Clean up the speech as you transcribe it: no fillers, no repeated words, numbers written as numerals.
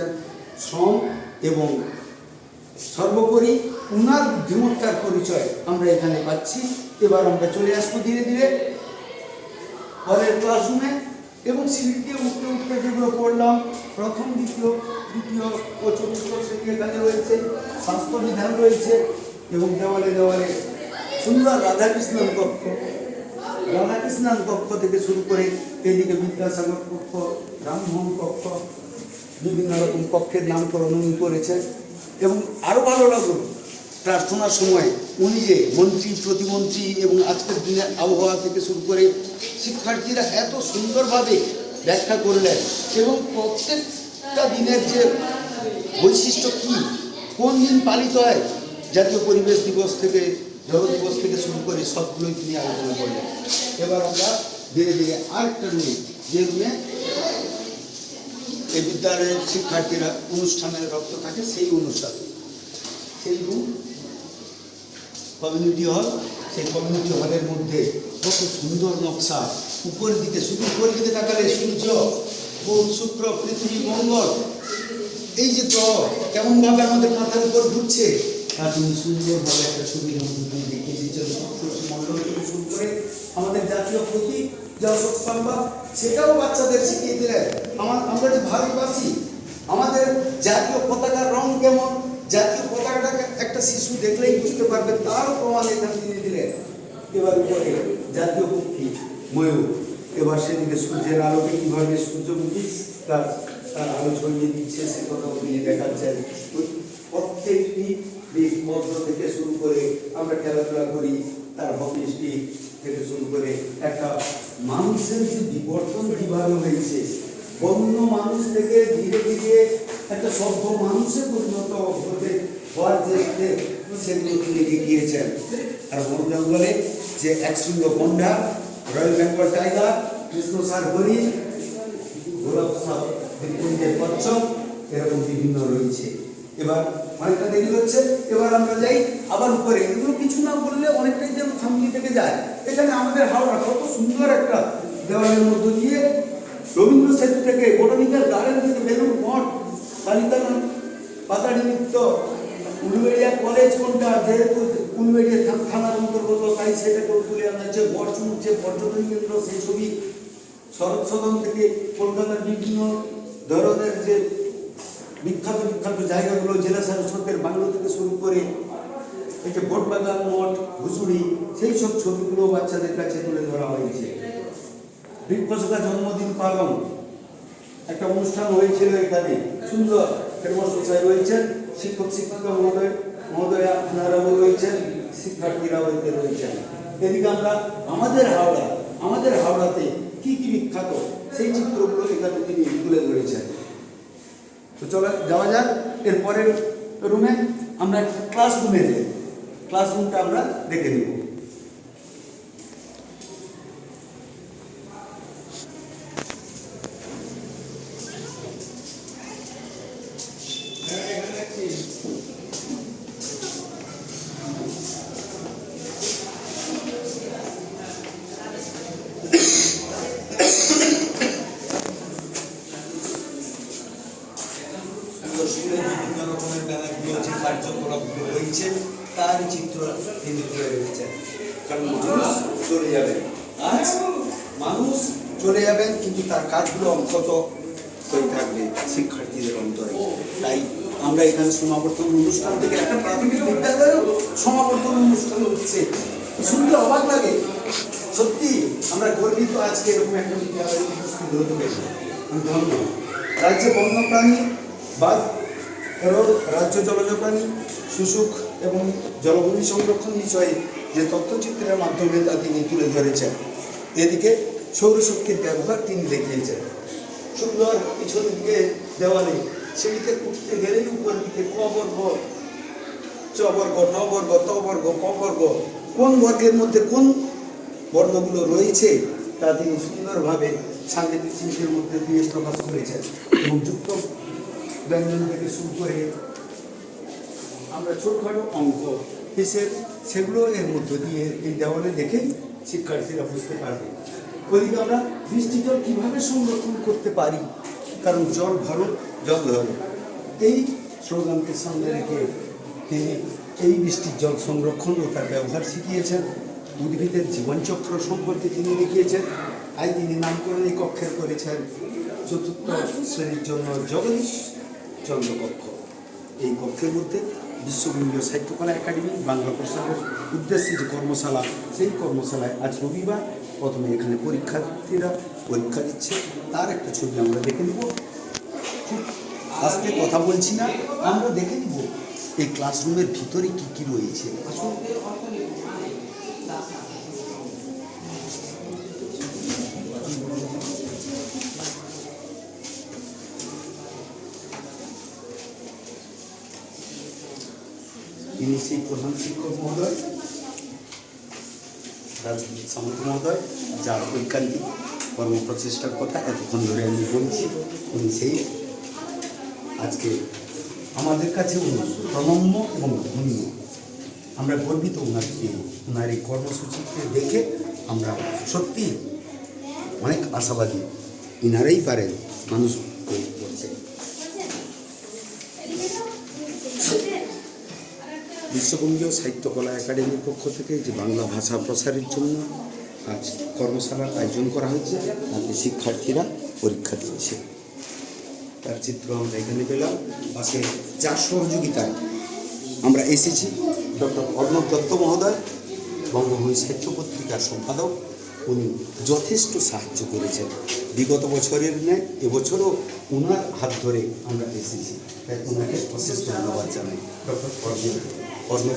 করেছেন শ্রম এবং সর্বোপরি উনার বুদ্ধিমত্তার পরিচয় আমরা এখানে পাচ্ছি। এবার আমরা চলে আসবো ধীরে ধীরে পরের ক্লাসরুমে এবং সিঁড়িতে উঠতে উঠতে যেগুলো পড়লাম প্রথম দ্বিতীয় ও চতুর্থ শ্রেণী এখানে রয়েছে, স্বাস্থ্যবিধান রয়েছে এবং দেওয়ালে দেওয়ালে সুন্দর রাধাকৃষ্ণন কক্ষ থেকে শুরু করে এদিকে বিদ্যাসাগর কক্ষ, রামমোহন কক্ষ, বিভিন্ন রকম কক্ষের নামকরণ উনি করেছেন। এবং আরও ভালো লাগলো প্রার্থনার সময় উনি যে মন্ত্রী প্রতিমন্ত্রী এবং আজকের দিনের আবহাওয়া থেকে শুরু করে শিক্ষার্থীরা এত সুন্দরভাবে ব্যাখ্যা করলেন এবং প্রত্যেকটা দিনের যে বৈশিষ্ট্য কী, কোন দিন পালিত হয়, জাতীয় পরিবেশ দিবস থেকে জল দিবস থেকে শুরু করে সবগুলোই তিনি আলোচনা করলেন। এবার আমরা ধীরে ধীরে আরেকটা রুমে, যে রুমে এই বিদ্যালয়ের শিক্ষার্থীরা অনুষ্ঠানের রক্ত থাকে, সেই রুম কমিউনিটি হল। সেই কমিউনিটি হলের মধ্যে কত সুন্দর নকশা, উপরের দিকে শুধু উপরের দিকে তাকালে সূর্য, বুধ, শুক্র, পৃথিবী, মঙ্গল, এই যে গ্রহ কেমনভাবে আমাদের মাথার উপর ঘুরছে তা তিনি সুন্দরভাবে একটা ছবির মধ্যে তিনি দেখিয়ে দিচ্ছেন। সপ্তর্ষি মণ্ডল থেকে শুরু করে আমাদের জাতীয় প্রতীক যে অশোক স্তম্ভ, সেটাও বাচ্চাদের শিখিয়ে দিলেন। আমরা যে ভারতবাসী, আমাদের জাতীয় পতাকার রং কেমন, জাতীয় পতাকাটাকে একটা শিশু দেখলেই বুঝতে পারবে, তার প্রমাণ এখানে তিনি দিলেন। এবার উপরে জাতীয় পক্ষী ময়ূর, এবার সেদিকে সূর্যের আলোকে কীভাবে সূর্যমুখী তার আলো ছড়িয়ে দিচ্ছে সে কথাও তিনি দেখাচ্ছেন। প্রত্যেকটি দিক মধ্য থেকে শুরু করে আমরা খেলাধুলা করি, তার হকি স্টিক থেকে শুরু করে একটা মানুষের যে বিবর্তন কীভাবে হয়েছে, বন্য মানুষ থেকে ধীরে ধীরে একটা সভ্য মানুষে পরিণত হওয়ার যে সেগুলো তিনি গিয়েছেন। আর বন জঙ্গলে যে একশৃঙ্গ গন্ডার, রয়্যাল বেঙ্গল টাইগার, কৃষ্ণসার হরিণ, গোলাপ সাপ, বিপুঞ্জের কচ্ছপ, এরকম বিভিন্ন রয়েছে। এবার অনেকটা দেরি হচ্ছে, এবার আমরা যাই আবার উপরে। এগুলো কিছু না বললে অনেকটাই যেন থামকি থেকে যায়। এখানে আমাদের হাওড়া কত সুন্দর একটা দেওয়ালের মধ্য দিয়ে রবীন্দ্র সেতু থেকে বোটানিক্যাল গার্ডেন থেকে বেলুড় মঠ, কালিকানন, পাতাড়ি নৃত্য, উলুবেড়িয়া কলেজ কোনটা, যেহেতু উলুবেড়িয়া থানার অন্তর্গত তাই সেটাকেও তুলে আনা হচ্ছে। বর্ষণ যে পর্যটন কেন্দ্র, সেই ছবি শরৎ সদন থেকে কলকাতার বিভিন্ন ধরনের যে বিখ্যাত জায়গাগুলো, জেলা শাসকের বাংলো থেকে শুরু করে এই যে বটবাগান মঠ, ঘুষুড়ি, সেই সব ছবিগুলো বাচ্চাদের কাছে তুলে ধরা হয়েছে। বৃক্ষশোকা জন্মদিন পালন একটা অনুষ্ঠান হয়েছিল এখানে, সুন্দর হেডমাস্টার রয়েছেন, শিক্ষক শিক্ষিকা মহোদয়া আপনারাও রয়েছেন, শিক্ষার্থীরাও এতে রয়েছেন। এদিকে আমরা আমাদের হাওড়াতে কি কি বিখ্যাত সেই চিত্রগুলো এখানে তিনি তুলে ধরেছেন। তো চলো যাওয়া যাক এরপরের রুমে। আমরা ক্লাসরুমে যাই, ক্লাসরুমটা আমরা দেখে নেব। বিভিন্ন রকমের মেলাগুলো যে কার্যকলাপগুলো রয়েছে তার চিত্র তিনি তুলে রেখেছেন। কারণ মানুষ চলে যাবেন কিন্তু তার কাজগুলো অন্তত হয়ে থাকবে শিক্ষার্থীদের অন্তরে। তাই আমরা এখানে সমাবর্তন অনুষ্ঠান থেকে একটা প্রাথমিক বিদ্যালয়েও সমাবর্তন অনুষ্ঠান হচ্ছে, শুনতে অবাক লাগে। সত্যি আমরা গর্বিত আজকে এরকম একটা বিদ্যালয়ে উপস্থিত হতে পেরে। আমি ধন্য। রাজ্যে বন্যপ্রাণী বাঘ এবং রাজ্য জলজ প্রাণী, শুশুক এবং জলভূমি সংরক্ষণ বিষয়ে যে তথ্যচিত্রের মাধ্যমে তা তিনি তুলে ধরেছেন। এদিকে সৌরশক্তির ব্যবহার তিনি দেখিয়েছেন। সুন্দর পিছন দিকে দেওয়ালে সেদিকে উঠতে গেলেই উপর দিকে ক বর্গ, চ বর্গ, ন বর্গ, ত বর্গ, ক বর্গ, কোন বর্গের মধ্যে কোন বর্ণগুলো রয়েছে তা তিনি সুন্দরভাবে সাংকেতিক চিহ্নের মধ্যে দিয়ে প্রকাশ করেছেন। এবং যুক্ত ব্যঞ্জন থেকে শুরু করে আমরা ছোটখাটো অঙ্ক, হিসেব, সেগুলো এর মধ্য দিয়ে এই দেওয়ালে দেখেই শিক্ষার্থীরা বুঝতে পারবে। ওইদিকে আমরা বৃষ্টি জল কীভাবে সংরক্ষণ করতে পারি, কারণ জল ভরো জল ধরো। এই স্লোগানকে সামনে রেখে তিনি এই বৃষ্টির জল সংরক্ষণ ও তার ব্যবহার শিখিয়েছেন। উদ্ভিদের জীবনচক্র সম্পর্কে তিনি লিখিয়েছেন। তাই তিনি নামকরণ এই কক্ষের করেছেন চতুর্থ শ্রেণীর জন্য জগদীশ চন্দ্র কক্ষ। এই কক্ষের মধ্যে বিশ্ববঙ্গীয় সাহিত্যকলা একাডেমি বাংলা প্রসারের উদ্দেশ্যে যে কর্মশালা, সেই কর্মশালায় আজ রবিবার প্রথমে এখানে পরীক্ষার্থীরা পরীক্ষা দিচ্ছে, তার একটা ছবি আমরা দেখে নেব। খুব আস্তে কথা বলছি না, আমরা দেখে নেব এই ক্লাসরুমের ভিতরে কি কি রয়েছে। আসুন। তিনি সেই প্রধান শিক্ষক মহোদয় রাজদীপ সামন্ত মহোদয়, যার ঐকান্তিক কর্মপ্রচেষ্টার কথা এতক্ষণ ধরে আমি বলছি। উনি সেই আজকে আমাদের কাছে উনি প্রণম্য এবং ধন্য। আমরা গর্বিত ওনাকে, ওনার এই কর্মসূচিকে দেখে আমরা সত্যি অনেক আশাবাদী ইনারাই পারেন মানুষ তৈরি করছে। বিশ্ববঙ্গীয় সাহিত্যকলা একাডেমির পক্ষ থেকে যে বাংলা ভাষা প্রসারের জন্য আজ কর্মশালার আয়োজন করা হয়েছে, তাতে শিক্ষার্থীরা পরীক্ষা দিচ্ছে। তার চিত্র আমরা এখানে পেলাম। পাশে যার সহযোগিতায় আমরা এসেছি ডক্টর অর্ণব দত্ত মহোদয়, বঙ্গভূমি সাহিত্য পত্রিকার সম্পাদক। উনি যথেষ্ট সাহায্য করেছেন বিগত বছরের ন্যায় এবছরও ওনার হাত ধরে আমরা এসেছি, তাই ওনাকে অশেষ ধন্যবাদ জানাই। ডক্টর অর্ণব